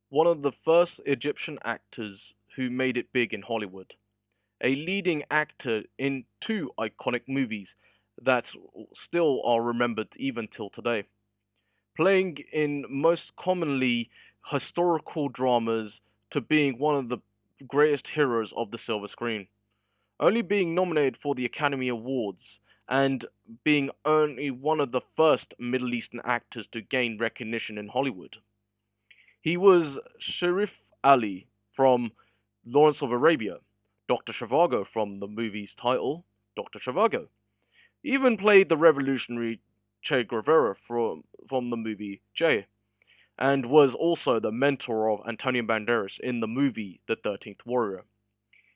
one of the first Egyptian actors who made it big in Hollywood, a leading actor in two iconic movies that still are remembered even till today, playing in most commonly historical dramas to being one of the greatest heroes of the silver screen, only being nominated for the Academy Awards and being only one of the first Middle Eastern actors to gain recognition in Hollywood. He was Sharif Ali from Lawrence of Arabia, Dr. Zhivago from the movie's title, Dr. Zhivago. He even played the revolutionary Che Guevara from the movie Che, and was also the mentor of Antonio Banderas in the movie The 13th Warrior.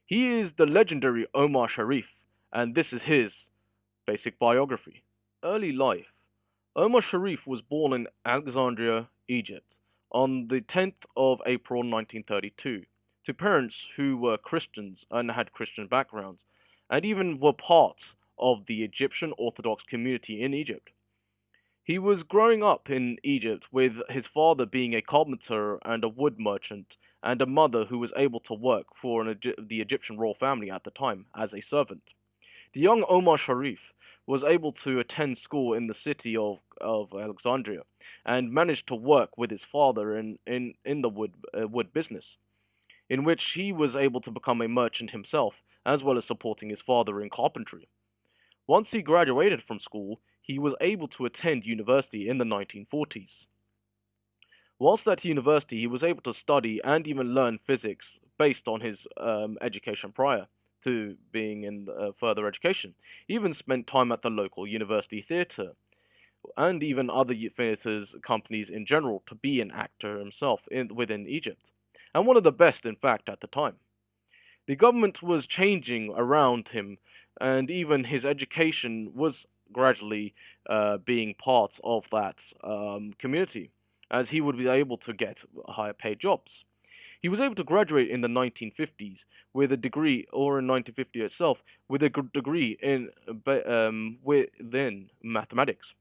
He is the legendary Omar Sharif, and this is his basic biography. Early life. Omar Sharif was born in Alexandria, Egypt, on the 10th of April 1932, to parents who were Christians and had Christian backgrounds, and even were part of the Egyptian Orthodox community in Egypt. He was growing up in Egypt with his father being a carpenter and a wood merchant, and a mother who was able to work for the Egyptian royal family at the time as a servant. The young Omar Sharif was able to attend school in the city of Alexandria and managed to work with his father in the wood business, in which he was able to become a merchant himself, as well as supporting his father in carpentry. Once he graduated from school, he was able to attend university in the 1940s. Whilst at university, he was able to study and even learn physics based on his education prior to being in further education. He even spent time at the local university theatre and even other theatres companies in general to be an actor himself within Egypt, and one of the best, in fact, at the time. The government was changing around him, and even his education was gradually being part of that community, as he would be able to get higher paid jobs. He was able to graduate in the 1950s with a degree, or in 1950 itself, with a degree in within mathematics,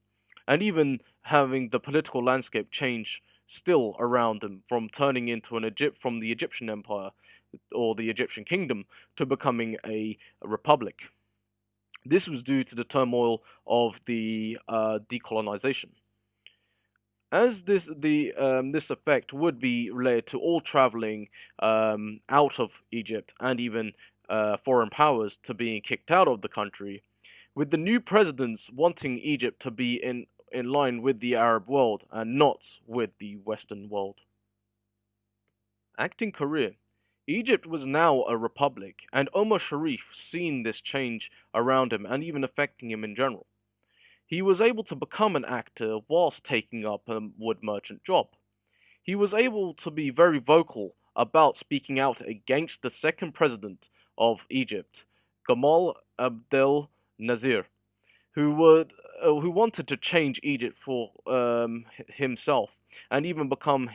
and even having the political landscape change still around him from turning into from the Egyptian Empire or the Egyptian kingdom to becoming a republic. This was due to the turmoil of the decolonization. As this effect would be related to all traveling out of Egypt and even foreign powers to being kicked out of the country, with the new presidents wanting Egypt to be in line with the Arab world and not with the Western world. Acting career. Egypt was now a republic, and Omar Sharif seen this change around him and even affecting him in general. He was able to become an actor whilst taking up a wood merchant job. He was able to be very vocal about speaking out against the second president of Egypt, Gamal Abdel Nasser, who wanted to change Egypt for himself and even become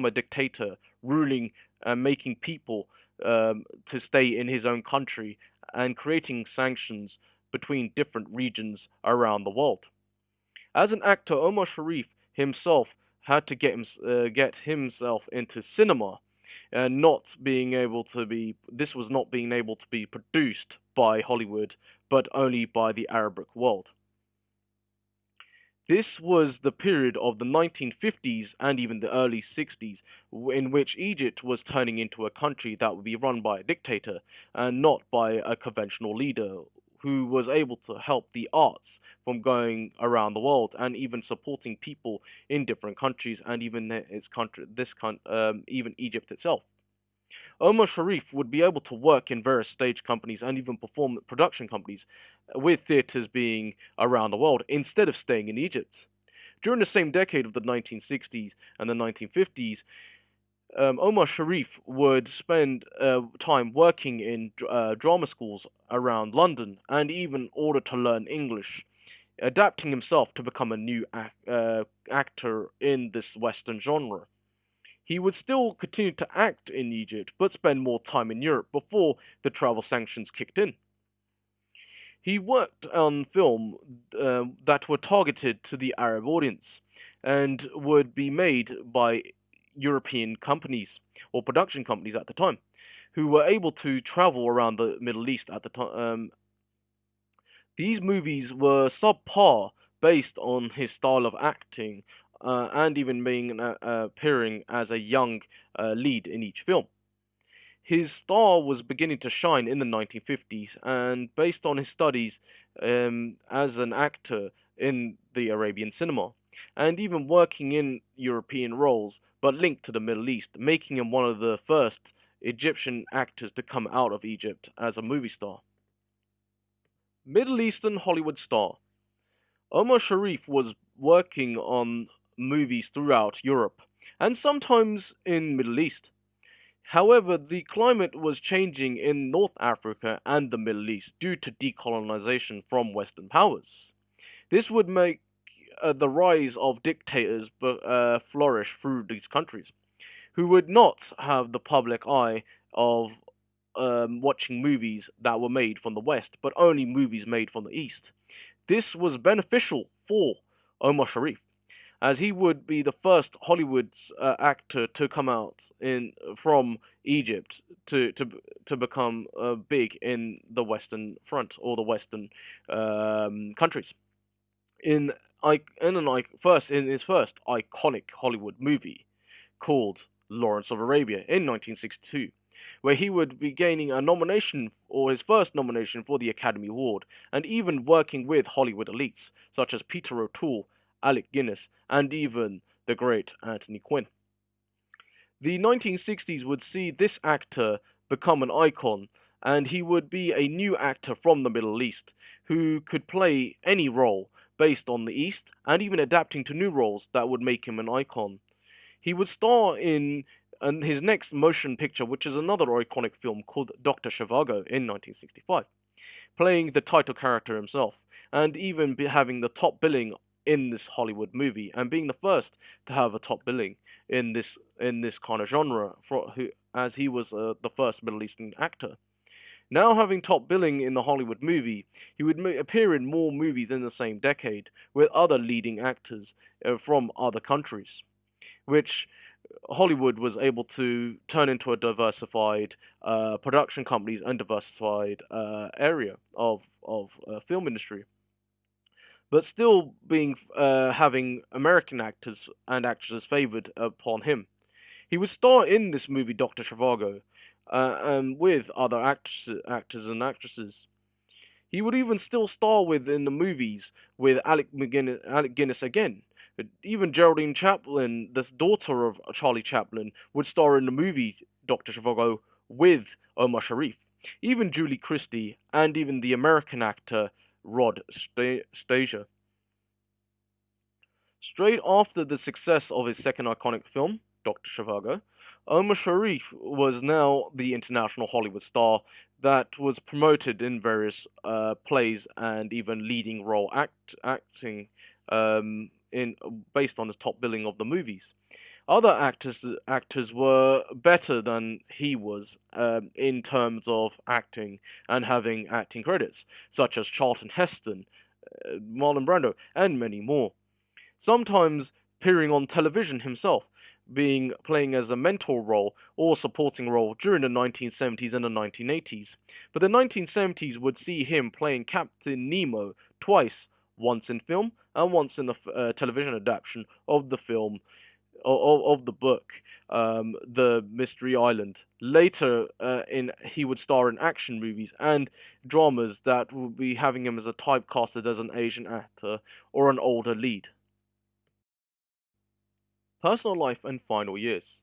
a dictator, ruling and making people to stay in his own country and creating sanctions between different regions around the world. As an actor, Omar Sharif himself had to get himself into cinema, and not being able to be this was not being able to be produced by Hollywood, but only by the Arabic world. This was the period of the 1950s and even the early 60s, in which Egypt was turning into a country that would be run by a dictator and not by a conventional leader who was able to help the arts from going around the world and even supporting people in different countries and even even Egypt itself. Omar Sharif would be able to work in various stage companies and even perform at production companies, with theatres being around the world instead of staying in Egypt. During the same decade of the 1960s and the 1950s, Omar Sharif would spend time working in drama schools around London and even order to learn English, adapting himself to become a new actor in this Western genre. He would still continue to act in Egypt, but spend more time in Europe before the travel sanctions kicked in. He worked on film that were targeted to the Arab audience and would be made by European companies or production companies at the time, who were able to travel around the Middle East at the time. These movies were subpar based on his style of acting, and even being appearing as a young lead in each film. His star was beginning to shine in the 1950s, and based on his studies as an actor in the Arabian cinema, and even working in European roles but linked to the Middle East, making him one of the first Egyptian actors to come out of Egypt as a movie star. Middle Eastern Hollywood star Omar Sharif was working on movies throughout Europe and sometimes in Middle East. However, the climate was changing in North Africa and the Middle East due to decolonization from Western powers. This would make the rise of dictators flourish through these countries, who would not have the public eye of watching movies that were made from the West, but only movies made from the East. This was beneficial for Omar Sharif, as he would be the first Hollywood actor to come out in from Egypt to become big in the Western Front or the Western countries. In in his first iconic Hollywood movie called Lawrence of Arabia in 1962, where he would be gaining a nomination or his first nomination for the Academy Award, and even working with Hollywood elites such as Peter O'Toole, Alec Guinness, and even the great Anthony Quinn. The 1960s would see this actor become an icon, and he would be a new actor from the Middle East who could play any role based on the East and even adapting to new roles that would make him an icon. He would star in his next motion picture, which is another iconic film called Dr. Zhivago in 1965, playing the title character himself, and even having the top billing in this Hollywood movie, and being the first to have a top billing in this kind of genre, as he was the first Middle Eastern actor. Now having top billing in the Hollywood movie, he would appear in more movies in the same decade with other leading actors from other countries, which Hollywood was able to turn into a diversified production companies and diversified area of film industry, but still being having American actors and actresses favored upon him. He would star in this movie Doctor Zhivago with other actors and actresses. He would even still star in the movies with Alec Guinness again. Even Geraldine Chaplin, this daughter of Charlie Chaplin, would star in the movie Dr. Zhivago with Omar Sharif. Even Julie Christie and even the American actor Rod Steiger. Straight after the success of his second iconic film, Dr. Zhivago, Omar Sharif was now the international Hollywood star that was promoted in various plays and even leading role acting in based on his top billing of the movies. Other actors were better than he was in terms of acting and having acting credits, such as Charlton Heston, Marlon Brando, and many more. Sometimes appearing on television himself, being playing as a mentor role or supporting role during the 1970s and the 1980s. But the 1970s would see him playing Captain Nemo twice, once in film and once in a television adaptation of the film of the book, The Mystery Island. Later, in he would star in action movies and dramas that would be having him as a typecasted as an Asian actor or an older lead. Personal life and final years.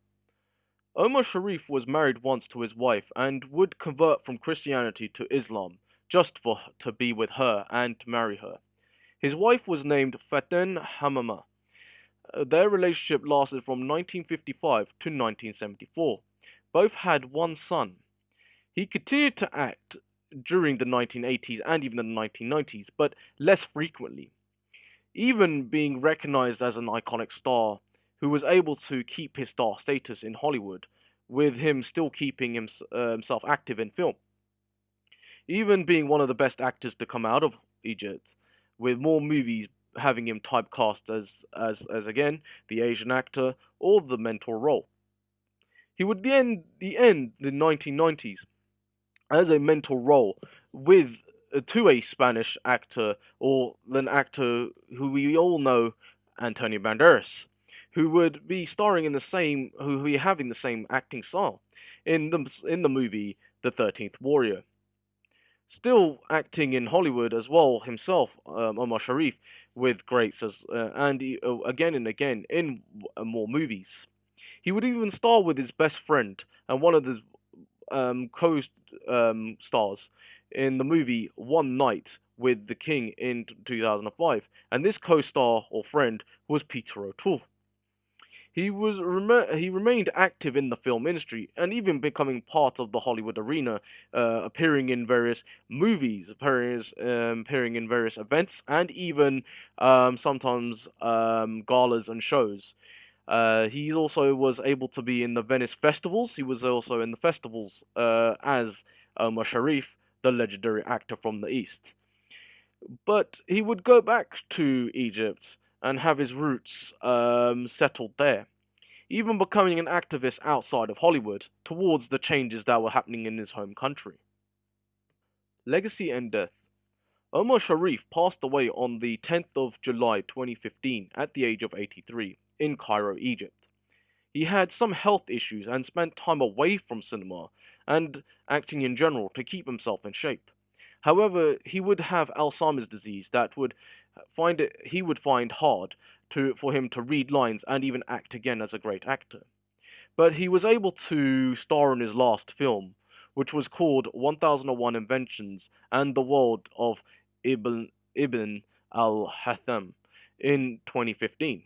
Omar Sharif was married once to his wife and would convert from Christianity to Islam just to be with her and to marry her. His wife was named Faten Hamama. Their relationship lasted from 1955 to 1974. Both had one son. He continued to act during the 1980s and even the 1990s, but less frequently, even being recognized as an iconic star who was able to keep his star status in Hollywood, with him still keeping himself active in film, even being one of the best actors to come out of Egypt, with more movies having him typecast as again the Asian actor or the mentor role. He would end the 1990s as a mentor role with to a Spanish actor or an actor who we all know, Antonio Banderas, who would be starring in the same, who would be having the same acting style in the movie The 13th Warrior. Still acting in Hollywood as well himself, Omar Sharif, with greats again and again in more movies. He would even star with his best friend and one of his co-stars in the movie One Night with the King in 2005, and this co-star or friend was Peter O'Toole. He remained active in the film industry and even becoming part of the Hollywood arena, appearing in various movies, appearing in various events, and even sometimes galas and shows. He also was able to be in the Venice festivals. He was also in the festivals as Omar Sharif, the legendary actor from the East. But he would go back to Egypt and have his roots settled there, even becoming an activist outside of Hollywood towards the changes that were happening in his home country. Legacy and death. Omar Sharif passed away on the 10th of July 2015 at the age of 83 in Cairo, Egypt. He had some health issues and spent time away from cinema and acting in general to keep himself in shape. However, he would have Alzheimer's disease that he would find hard for him to read lines and even act again as a great actor. But he was able to star in his last film, which was called 1001 Inventions and the World of Ibn al-Haytham in 2015.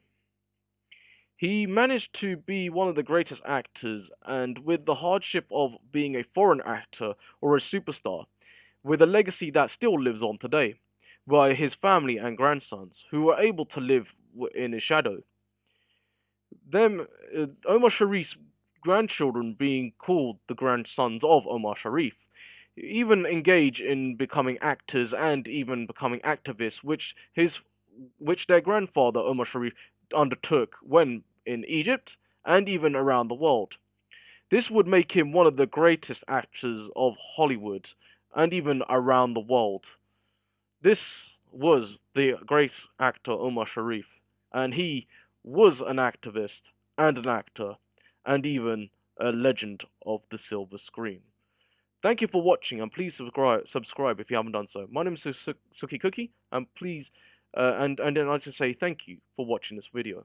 He managed to be one of the greatest actors, and with the hardship of being a foreign actor or a superstar, with a legacy that still lives on today, by his family and grandsons, who were able to live in his shadow. Omar Sharif's grandchildren being called the grandsons of Omar Sharif, even engage in becoming actors and even becoming activists, which their grandfather Omar Sharif undertook when in Egypt and even around the world. This would make him one of the greatest actors of Hollywood and even around the world. This was the great actor Omar Sharif, and he was an activist and an actor and even a legend of the silver screen. Thank you for watching, and please subscribe if you haven't done so. My name is Suki Cookie, and please, and then I just say thank you for watching this video.